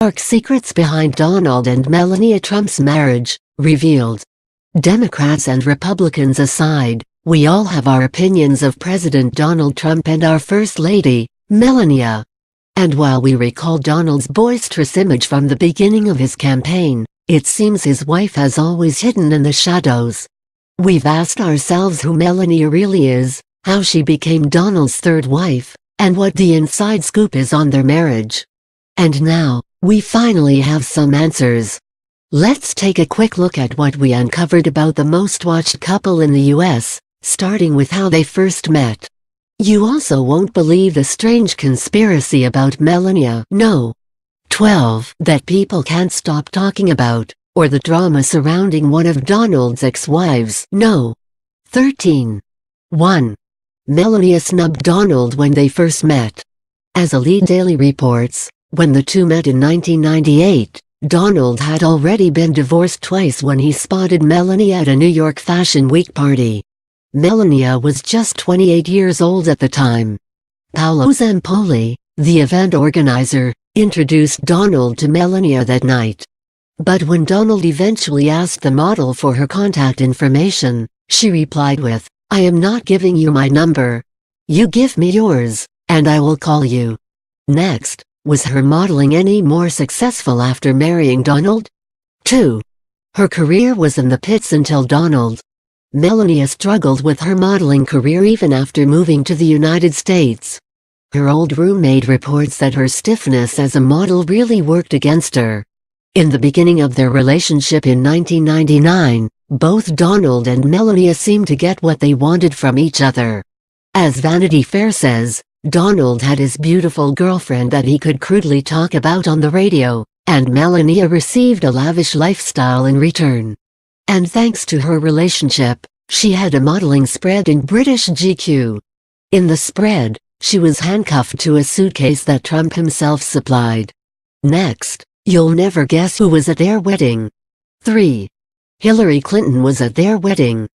Dark secrets behind Donald and Melania Trump's marriage, revealed. Democrats and Republicans aside, we all have our opinions of President Donald Trump and our First Lady, Melania. And while we recall Donald's boisterous image from the beginning of his campaign, it seems his wife has always hidden in the shadows. We've asked ourselves who Melania really is, how she became Donald's third wife, and what the inside scoop is on their marriage. And now, we finally have some answers. Let's take a quick look at what we uncovered about the most watched couple in the US, starting with how they first met. You also won't believe the strange conspiracy about Melania, no. 12. That people can't stop talking about, or the drama surrounding one of Donald's ex-wives, no. 13. 1. Melania snubbed Donald when they first met. As a lead daily reports, when the two met in 1998, Donald had already been divorced twice when he spotted Melania at a New York Fashion Week party. Melania was just 28 years old at the time. Paolo Zampoli, the event organizer, introduced Donald to Melania that night. But when Donald eventually asked the model for her contact information, she replied with, "I am not giving you my number. You give me yours, and I will call you." Next, was her modeling any more successful after marrying Donald? 2. Her career was in the pits until Donald. Melania struggled with her modeling career even after moving to the United States. Her old roommate reports that her stiffness as a model really worked against her. In the beginning of their relationship in 1999, both Donald and Melania seemed to get what they wanted from each other. As Vanity Fair says, Donald had his beautiful girlfriend that he could crudely talk about on the radio, and Melania received a lavish lifestyle in return. And thanks to her relationship, she had a modeling spread in British GQ. In the spread, she was handcuffed to a suitcase that Trump himself supplied. Next, you'll never guess who was at their wedding. 3. Hillary Clinton was at their wedding.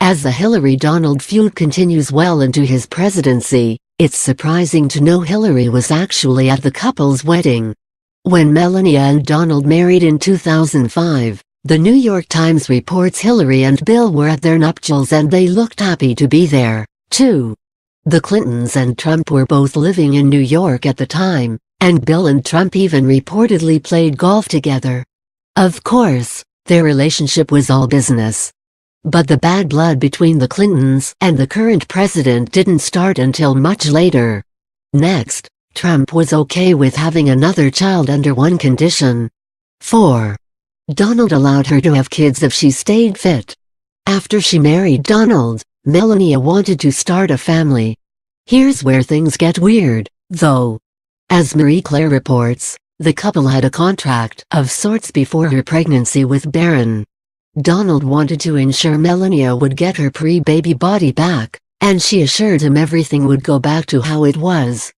As the Hillary-Donald feud continues well into his presidency, it's surprising to know Hillary was actually at the couple's wedding. When Melania and Donald married in 2005, the New York Times reports Hillary and Bill were at their nuptials and they looked happy to be there, too. The Clintons and Trump were both living in New York at the time, and Bill and Trump even reportedly played golf together. Of course, their relationship was all business. But the bad blood between the Clintons and the current president didn't start until much later. Next, Trump was okay with having another child under one condition. 4. Donald allowed her to have kids if she stayed fit. After she married Donald, Melania wanted to start a family. Here's where things get weird, though. As Marie Claire reports, the couple had a contract of sorts before her pregnancy with Barron. Donald wanted to ensure Melania would get her pre-baby body back, and she assured him everything would go back to how it was.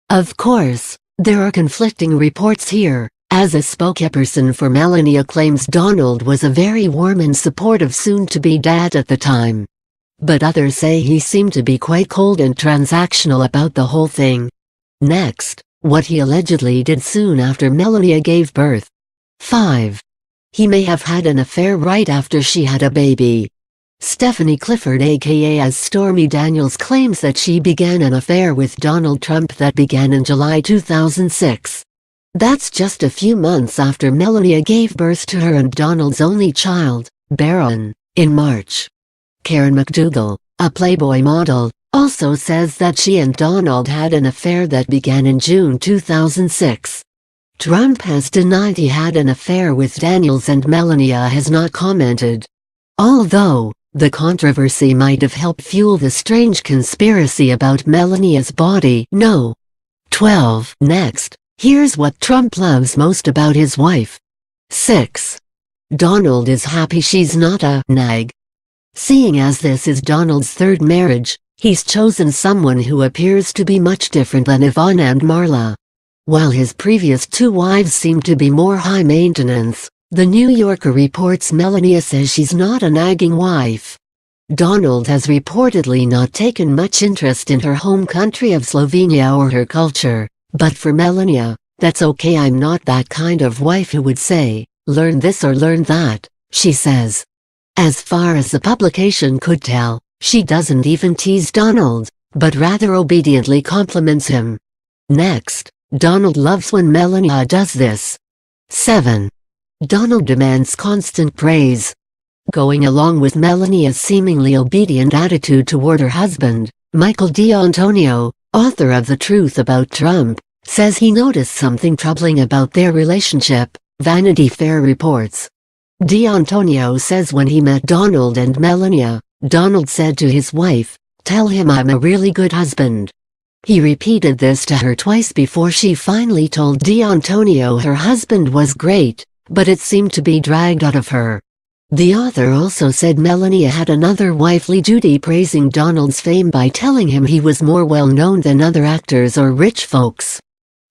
Of course, there are conflicting reports here, as a spokesperson for Melania claims Donald was a very warm and supportive soon-to-be dad at the time. But others say he seemed to be quite cold and transactional about the whole thing. Next, what he allegedly did soon after Melania gave birth. 5. He may have had an affair right after she had a baby. Stephanie Clifford aka as Stormy Daniels claims that she began an affair with Donald Trump that began in July 2006. That's just a few months after Melania gave birth to her and Donald's only child, Barron, in March. Karen McDougal, a Playboy model, also says that she and Donald had an affair that began in June 2006. Trump has denied he had an affair with Daniels and Melania has not commented. Although, the controversy might have helped fuel the strange conspiracy about Melania's body. No. 12. Next, here's what Trump loves most about his wife. 6. Donald is happy she's not a nag. Seeing as this is Donald's third marriage, he's chosen someone who appears to be much different than Yvonne and Marla. While his previous two wives seem to be more high maintenance, the New Yorker reports Melania says she's not a nagging wife. Donald has reportedly not taken much interest in her home country of Slovenia or her culture, but for Melania, "That's okay, I'm not that kind of wife who would say, learn this or learn that," she says. As far as the publication could tell, she doesn't even tease Donald, but rather obediently compliments him. Next, Donald loves when Melania does this. 7. Donald demands constant praise. Going along with Melania's seemingly obedient attitude toward her husband, Michael D'Antonio, author of The Truth About Trump, says he noticed something troubling about their relationship, Vanity Fair reports. D'Antonio says when he met Donald and Melania, Donald said to his wife, "Tell him I'm a really good husband." He repeated this to her twice before she finally told D'Antonio her husband was great, but it seemed to be dragged out of her. The author also said Melania had another wifely duty, praising Donald's fame by telling him he was more well-known than other actors or rich folks.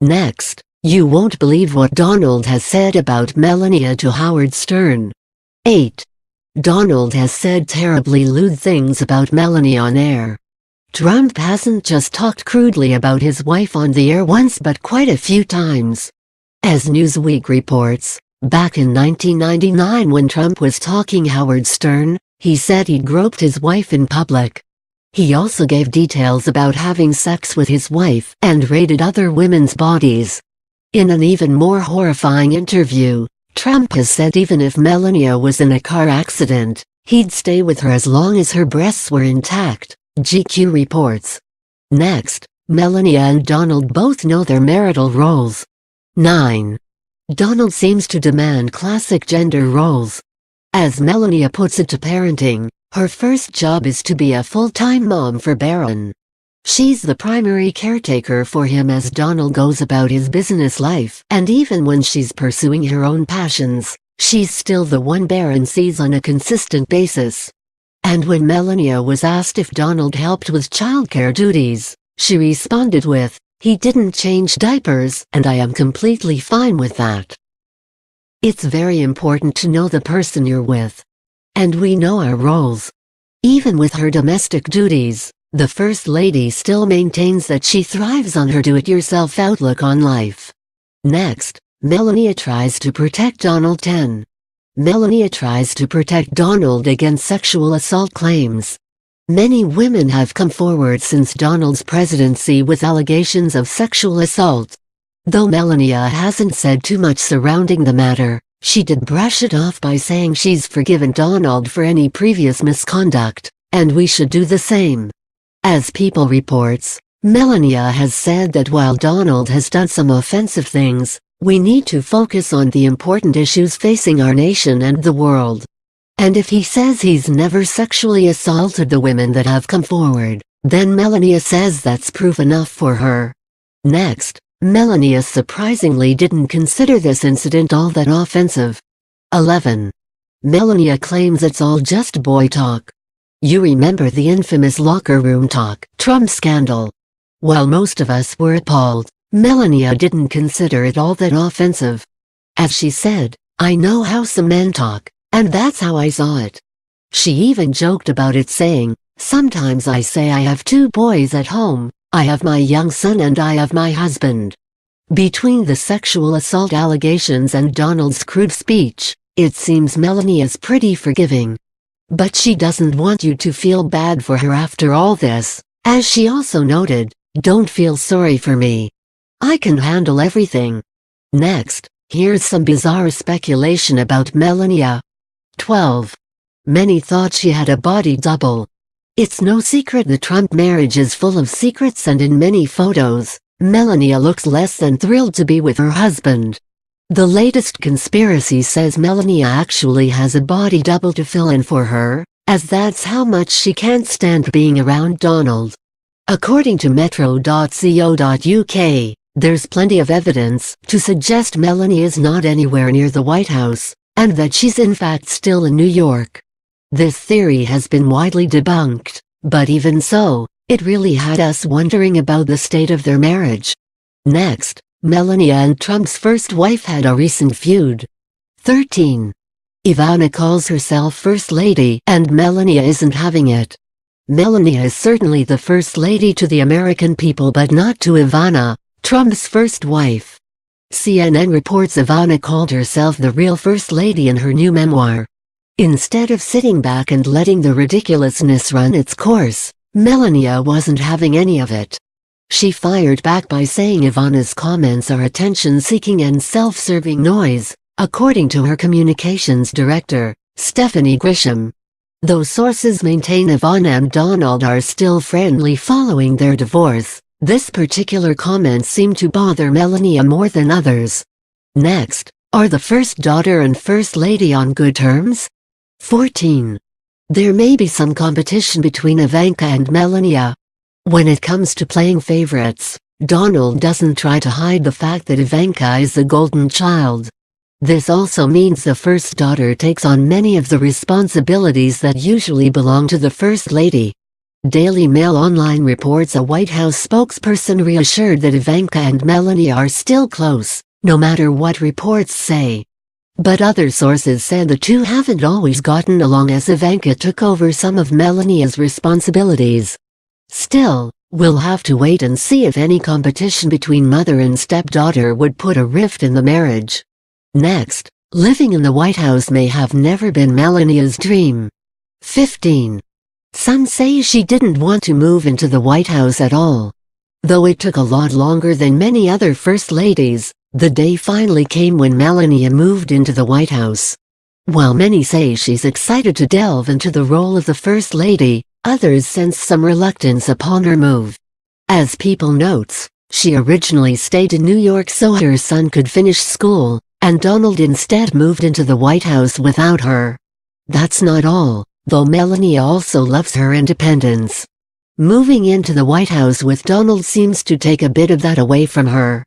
Next, you won't believe what Donald has said about Melania to Howard Stern. 8. Donald has said terribly lewd things about Melania on air. Trump hasn't just talked crudely about his wife on the air once but quite a few times. As Newsweek reports, back in 1999 when Trump was talking Howard Stern, he said he'd groped his wife in public. He also gave details about having sex with his wife and raided other women's bodies. In an even more horrifying interview, Trump has said even if Melania was in a car accident, he'd stay with her as long as her breasts were intact, GQ reports. Next, Melania and Donald both know their marital roles. 9. Donald seems to demand classic gender roles. As Melania puts it to parenting, her first job is to be a full-time mom for Barron. She's the primary caretaker for him as Donald goes about his business life, and even when she's pursuing her own passions, she's still the one Barron sees on a consistent basis. And when Melania was asked if Donald helped with childcare duties, she responded with, "He didn't change diapers, and I am completely fine with that." It's very important to know the person you're with. And we know our roles. Even with her domestic duties, the First Lady still maintains that she thrives on her do-it-yourself outlook on life. Next, Melania tries to protect Donald. 10. Melania tries to protect Donald against sexual assault claims. Many women have come forward since Donald's presidency with allegations of sexual assault. Though Melania hasn't said too much surrounding the matter, she did brush it off by saying she's forgiven Donald for any previous misconduct, and we should do the same. As People reports, Melania has said that while Donald has done some offensive things, we need to focus on the important issues facing our nation and the world. And if he says he's never sexually assaulted the women that have come forward, then Melania says that's proof enough for her. Next, Melania surprisingly didn't consider this incident all that offensive. 11. Melania claims it's all just boy talk. You remember the infamous locker room talk, Trump scandal. While most of us were appalled, Melania didn't consider it all that offensive. As she said, "I know how some men talk, and that's how I saw it." She even joked about it, saying, "Sometimes I say I have 2 boys at home, I have my young son and I have my husband." Between the sexual assault allegations and Donald's crude speech, it seems Melania's pretty forgiving. But she doesn't want you to feel bad for her after all this, as she also noted, "Don't feel sorry for me. I can handle everything." Next, here's some bizarre speculation about Melania. 12. Many thought she had a body double. It's no secret the Trump marriage is full of secrets, and in many photos, Melania looks less than thrilled to be with her husband. The latest conspiracy says Melania actually has a body double to fill in for her, as that's how much she can't stand being around Donald. According to metro.co.uk, there's plenty of evidence to suggest Melania is not anywhere near the White House, and that she's in fact still in New York. This theory has been widely debunked, but even so, it really had us wondering about the state of their marriage. Next, Melania and Trump's first wife had a recent feud. 13. Ivana calls herself First Lady and Melania isn't having it. Melania is certainly the First Lady to the American people, but not to Ivana, Trump's first wife. CNN reports Ivana called herself the real First Lady in her new memoir. Instead of sitting back and letting the ridiculousness run its course, Melania wasn't having any of it. She fired back by saying Ivana's comments are attention-seeking and self-serving noise, according to her communications director, Stephanie Grisham. Though sources maintain Ivana and Donald are still friendly following their divorce, this particular comment seemed to bother Melania more than others. Next, are the first daughter and first lady on good terms? 14. There may be some competition between Ivanka and Melania. When it comes to playing favorites, Donald doesn't try to hide the fact that Ivanka is the golden child. This also means the first daughter takes on many of the responsibilities that usually belong to the First Lady. Daily Mail Online reports a White House spokesperson reassured that Ivanka and Melania are still close, no matter what reports say. But other sources said the two haven't always gotten along as Ivanka took over some of Melania's responsibilities. Still, we'll have to wait and see if any competition between mother and stepdaughter would put a rift in the marriage. Next, living in the White House may have never been Melania's dream. 15. Some say she didn't want to move into the White House at all. Though it took a lot longer than many other First Ladies, the day finally came when Melania moved into the White House. While many say she's excited to delve into the role of the First Lady, others sense some reluctance upon her move. As People notes, she originally stayed in New York so her son could finish school, and Donald instead moved into the White House without her. That's not all, though Melania also loves her independence. Moving into the White House with Donald seems to take a bit of that away from her.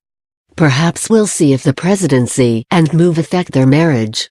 Perhaps we'll see if the presidency and move affect their marriage.